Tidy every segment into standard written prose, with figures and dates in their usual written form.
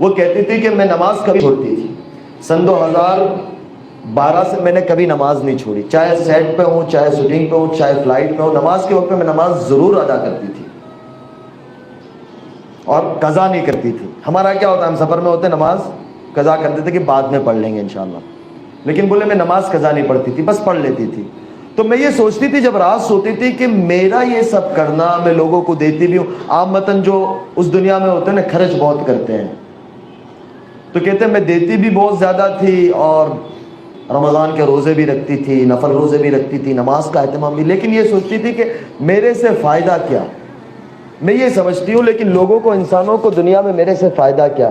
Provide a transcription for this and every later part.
وہ کہتی تھی کہ میں نماز کبھی چھوڑتی تھی. سن 2012 سے میں نے کبھی نماز نہیں چھوڑی، چاہے سیٹ پہ ہوں، چاہے شوٹنگ پہ ہوں، چاہے فلائٹ پہ ہوں. نماز کے وقت میں نماز ضرور ادا کرتی تھی اور قضا نہیں کرتی تھی. ہمارا کیا ہوتا ہے، ہم سفر میں ہوتے نماز قضا کرتے تھے کہ بعد میں پڑھ لیں گے انشاءاللہ، لیکن بولے میں نماز قضا نہیں پڑھتی تھی، بس پڑھ لیتی تھی. تو میں یہ سوچتی تھی جب رات سوتی تھی کہ میرا یہ سب کرنا، میں لوگوں کو دیتی بھی ہوں. عامتاً جو اس دنیا میں ہوتے ہیں نا، خرچ بہت کرتے ہیں، تو کہتے ہیں میں دیتی بھی بہت زیادہ تھی اور رمضان کے روزے بھی رکھتی تھی، نفل روزے بھی رکھتی تھی، نماز کا اہتمام بھی. لیکن یہ سوچتی تھی کہ میرے سے فائدہ کیا. میں یہ سمجھتی ہوں لیکن لوگوں کو، انسانوں کو دنیا میں میرے سے فائدہ کیا؟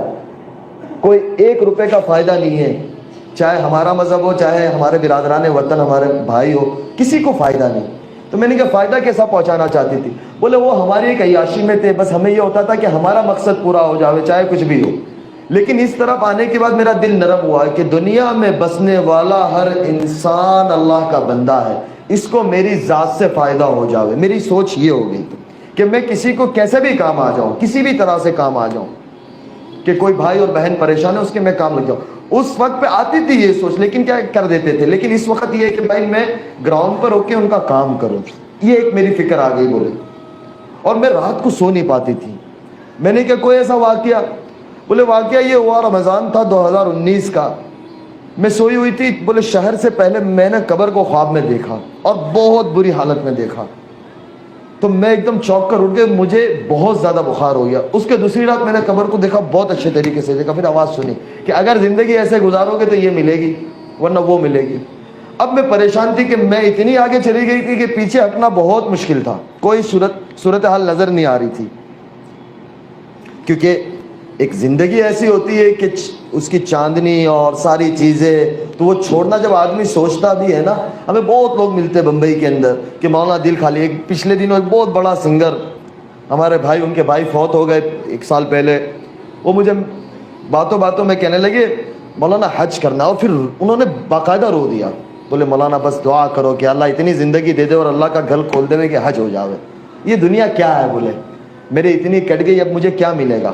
کوئی 1 روپے کا فائدہ نہیں ہے. چاہے ہمارا مذہب ہو، چاہے ہمارے برادران وطن، ہمارے بھائی ہو، کسی کو فائدہ نہیں. تو میں نے کہا فائدہ کیسا پہنچانا چاہتی تھی؟ بولے وہ ہماری ایک عیاشی میں تھے، بس ہمیں یہ ہوتا تھا کہ ہمارا مقصد پورا ہو جاوے چاہے کچھ بھی ہو. لیکن اس طرف آنے کے بعد میرا دل نرم ہوا کہ دنیا میں بسنے والا ہر انسان اللہ کا بندہ ہے، اس کو میری ذات سے فائدہ ہو جاوے. میری سوچ یہ ہو گئی کہ میں کسی کو کیسے بھی کام آ جاؤں، کسی بھی طرح سے کام آ جاؤں، کہ کوئی بھائی اور بہن پریشان ہے اس کے میں کام لگ جاؤں. اس وقت پہ آتی تھی یہ سوچ، لیکن کیا کر دیتے تھے. لیکن اس وقت یہ ہے کہ بھائی میں گراؤنڈ پر ہو کے ان کا کام کروں، یہ ایک میری فکر آ گئی. بولے اور میں رات کو سو نہیں پاتی تھی. میں نے کہا کوئی ایسا واقعہ؟ بولے واقعہ یہ ہوا، رمضان تھا 2019 کا، میں سوئی ہوئی تھی. بولے شہر سے پہلے میں نے قبر کو خواب میں دیکھا اور بہت بری حالت میں دیکھا. تو میں ایک دم چونک کر اٹھ گیا، مجھے بہت زیادہ بخار ہو گیا. اس کے دوسری رات میں نے قبر کو دیکھا، بہت اچھے طریقے سے دیکھا. پھر آواز سنی کہ اگر زندگی ایسے گزارو گے تو یہ ملے گی ورنہ وہ ملے گی. اب میں پریشان تھی کہ میں اتنی آگے چلی گئی تھی کہ پیچھے ہٹنا بہت مشکل تھا، کوئی صورتحال نظر نہیں آ رہی تھی. کیونکہ ایک زندگی ایسی ہوتی ہے کہ اس کی چاندنی اور ساری چیزیں تو وہ چھوڑنا جب آدمی سوچتا بھی ہے نا. ہمیں بہت لوگ ملتے ہیں بمبئی کے اندر کہ مولانا دل خالی. ایک پچھلے دنوں ایک بہت بڑا سنگر، ہمارے بھائی، ان کے بھائی فوت ہو گئے 1 سال پہلے. وہ مجھے باتوں باتوں میں کہنے لگے مولانا حج کرنا، اور پھر انہوں نے باقاعدہ رو دیا. بولے مولانا بس دعا کرو کہ اللہ اتنی زندگی دے دے اور اللہ کا گھر کھول دے کہ حج ہو جاوے. یہ دنیا کیا ہے؟ بولے میرے اتنی کٹ گئی، اب مجھے کیا ملے گا؟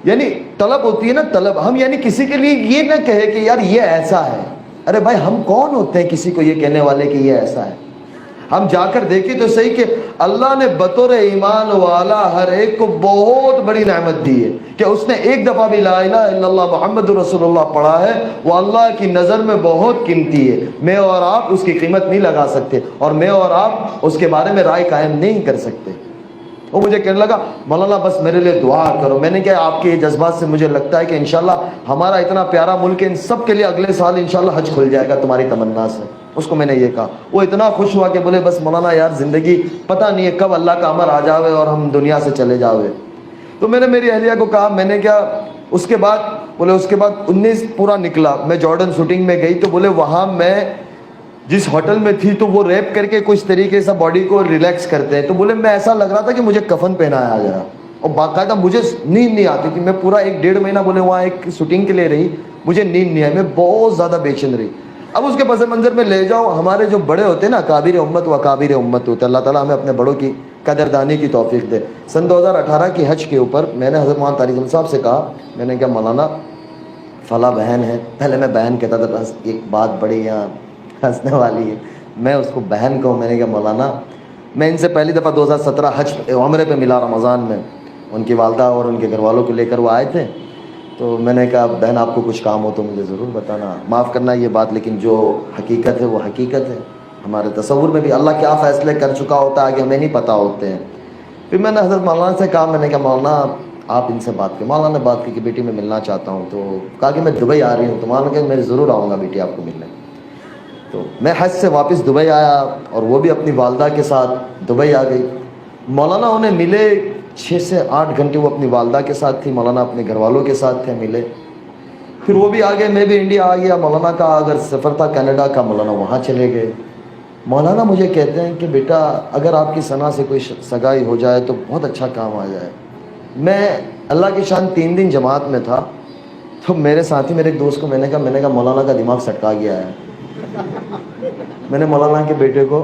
یعنی طلب ہوتی ہے نا، طلب. ہم یعنی کسی کے لیے یہ نہ کہے کہ یار یہ ایسا ہے. ارے بھائی ہم کون ہوتے ہیں کسی کو یہ کہنے والے کہ یہ ایسا ہے؟ ہم جا کر دیکھیں تو صحیح کہ اللہ نے بطور ایمان والا ہر ایک کو بہت بڑی نعمت دی ہے کہ اس نے ایک دفعہ بھی لا الہ الا اللہ محمد رسول اللہ پڑھا ہے. وہ اللہ کی نظر میں بہت قیمتی ہے. میں اور آپ اس کی قیمت نہیں لگا سکتے اور میں اور آپ اس کے بارے میں رائے قائم نہیں کر سکتے. وہ مجھے کہنے لگا مولانا بس میرے لیے دعا کرو. میں نے کہا آپ کے جذبات سے مجھے لگتا ہے کہ انشاءاللہ ہمارا اتنا پیارا ملک ہے، ان سب کے لیے اگلے سال انشاءاللہ حج کھل جائے گا تمہاری تمنا سے. اس کو میں نے یہ کہا. وہ اتنا خوش ہوا کہ بولے بس مولانا یار زندگی پتہ نہیں ہے کب اللہ کا امر آ جاوے اور ہم دنیا سے چلے جاوے. تو میں نے میری اہلیہ کو کہا، میں نے کیا اس کے بعد، بولے اس کے بعد 19 پورا نکلا. میں جارڈن شوٹنگ میں گئی تو بولے وہاں میں جس ہوٹل میں تھی تو وہ ریپ کر کے کچھ طریقے سے باڈی کو ریلیکس کرتے ہیں. تو بولے میں ایسا لگ رہا تھا کہ مجھے کفن پہنایا گیا اور باقاعدہ مجھے نیند نہیں آتی تھی. میں پورا 1-1.5 مہینہ بولے وہاں ایک شوٹنگ کے لیے رہی، مجھے نیند نہیں آئی، میں بہت زیادہ بے چین رہی. اب اس کے پس منظر میں لے جاؤ، ہمارے جو بڑے ہوتے ہیں نا، کابر امت و کابر امت ہوتے ہیں. اللہ تعالیٰ ہمیں اپنے بڑوں کی قدردانی کی توفیق دے. سن 2018 کی حج کے اوپر میں نے حضرت مولانا طارق صاحب سے کہا، میں نے کہا مولانا فلاں بہن ہے، پہلے میں بہن کہتا تھا، ایک بات بڑی یہاں ہنسنے والی ہے، میں اس کو بہن کہوں. میں نے کہا مولانا میں ان سے پہلی دفعہ 2017 حج عمرے پہ ملا رمضان میں. ان کی والدہ اور ان کے گھر والوں کو لے کر وہ آئے تھے. تو میں نے کہا بہن آپ کو کچھ کام ہو تو مجھے ضرور بتانا، معاف کرنا یہ بات، لیکن جو حقیقت ہے وہ حقیقت ہے. ہمارے تصور میں بھی اللہ کیا فیصلے کر چکا ہوتا ہے آگے ہمیں نہیں پتہ ہوتے ہیں. پھر میں نے حضرت مولانا سے کہا، میں نے کہا مولانا آپ ان سے بات کریں. مولانا نے بات کی کہ بیٹی میں ملنا چاہتا ہوں. تو کہا کہ میں دبئی آ رہی ہوں. تو مولانا کہ میں ضرور آؤں گا بیٹی آپ کو ملنے. تو میں حج سے واپس دبئی آیا اور وہ بھی اپنی والدہ کے ساتھ دبئی آ گئی. مولانا انہیں ملے 6 سے 8 گھنٹے وہ اپنی والدہ کے ساتھ تھی، مولانا اپنے گھر والوں کے ساتھ تھے، ملے. پھر وہ بھی آ گئے، میں بھی انڈیا آ گیا. مولانا کا اگر سفر تھا کینیڈا کا، مولانا وہاں چلے گئے. مولانا مجھے کہتے ہیں کہ بیٹا اگر آپ کی ثنا سے کوئی سگائی ہو جائے تو بہت اچھا کام آ جائے. میں اللہ کی شان 3 دن جماعت میں تھا تو میرے ساتھی میرے ایک دوست کو میں نے کہا مولانا کا دماغ سٹکا گیا ہے. میں نے مولانا کے بیٹے کو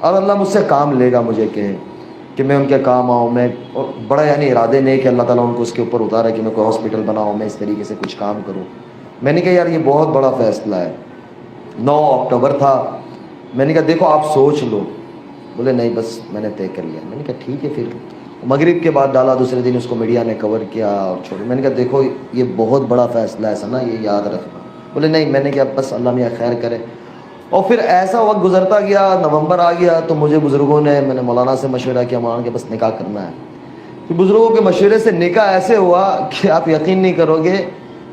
اور اللہ مجھ سے کام لے گا مجھے کہ میں ان کے کام آؤں. میں اور بڑا یعنی ارادے نہیں کہ اللہ تعالیٰ ان کو اس کے اوپر اتارا کہ میں کوئی ہاسپٹل بناؤں, میں اس طریقے سے کچھ کام کروں. میں نے کہا یار یہ بہت بڑا فیصلہ ہے. 9 اکتوبر تھا. میں نے کہا دیکھو آپ سوچ لو. بولے نہیں بس میں نے طے کر لیا. میں نے کہا ٹھیک ہے. پھر مغرب کے بعد ڈالا, دوسرے دن اس کو میڈیا نے کور کیا اور چھوڑا. میں نے کہا دیکھو یہ بہت بڑا فیصلہ ہے ثنا, یہ یاد رکھنا. بولے نہیں. میں نے کہا بس اللہ میاں خیر کرے. اور پھر ایسا وقت گزرتا گیا, نومبر آ گیا تو مجھے بزرگوں نے, میں نے مولانا سے مشورہ کیا, مولانا کہ بس نکاح کرنا ہے. تو بزرگوں کے مشورے سے نکاح ایسے ہوا کہ آپ یقین نہیں کرو گے,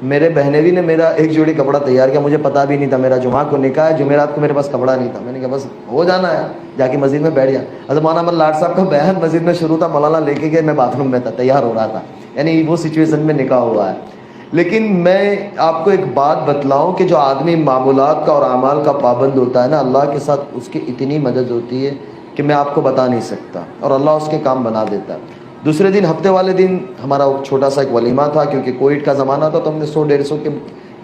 میرے بہنوی نے میرا ایک جوڑی کپڑا تیار کیا. مجھے پتا بھی نہیں تھا میرا جمعہ کو نکاح ہے, جمعرات کو میرے پاس کپڑا نہیں تھا. میں نے کہا بس ہو جانا ہے, جا کے مسجد میں بیٹھ گیا. حضرت مولانا احمد لاٹ صاحب کا بیان مسجد میں شروع تھا, مولانا لے کے گئے, میں باتھ روم میں تھا, تیار ہو رہا تھا. یعنی وہ سچویشن میں نکاح ہوا ہے. لیکن میں آپ کو ایک بات بتلاؤں کہ جو آدمی معمولات کا اور اعمال کا پابند ہوتا ہے نا, اللہ کے ساتھ اس کی اتنی مدد ہوتی ہے کہ میں آپ کو بتا نہیں سکتا, اور اللہ اس کے کام بنا دیتا ہے. دوسرے دن ہفتے والے دن ہمارا چھوٹا سا ایک ولیمہ تھا, کیونکہ کووڈ کا زمانہ تھا, تو ہم نے 100-150 کے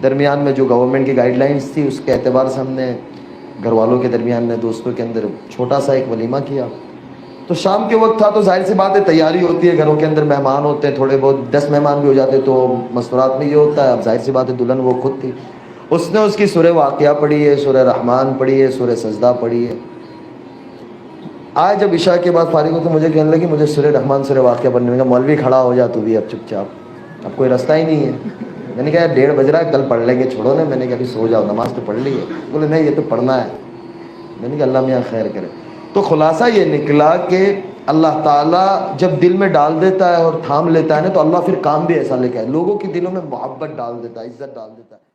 درمیان میں جو گورنمنٹ کی گائیڈ لائنس تھی اس کے اعتبار سے ہم نے گھر والوں کے درمیان میں, دوستوں کے اندر چھوٹا سا ایک ولیمہ کیا. تو شام کے وقت تھا, تو ظاہر سی بات ہے تیاری ہوتی ہے, گھروں کے اندر مہمان ہوتے ہیں, تھوڑے بہت 10 مہمان بھی ہو جاتے, تو مستورات میں یہ ہوتا ہے. اب ظاہر سی بات ہے دلہن وہ خود تھی, اس نے اس کی سورہ واقعہ پڑھی ہے, سورہ رحمان پڑھی ہے, سورہ سجدہ پڑھی ہے. آج جب عشاء کے بعد فارغ ہو تو مجھے کہنے لگی مجھے سورہ رحمان سورہ واقعہ پڑھنے کا. مولوی کھڑا ہو جا تو بھی اب چپ چاپ, اب کوئی رستہ ہی نہیں ہے. میں نے کہا 1:30 بج رہا ہے, کل پڑھ لیں گے, چھوڑو نا. میں نے کہا ابھی سو جاؤ, نماز تو پڑھ لی ہے. بولے نہیں یہ تو پڑھنا ہے. میں نے کہا اللہ میاں خیر کرے. تو خلاصہ یہ نکلا کہ اللہ تعالیٰ جب دل میں ڈال دیتا ہے اور تھام لیتا ہے نا, تو اللہ پھر کام بھی ایسا لے کے آئے, لوگوں کے دلوں میں محبت ڈال دیتا ہے, عزت ڈال دیتا ہے.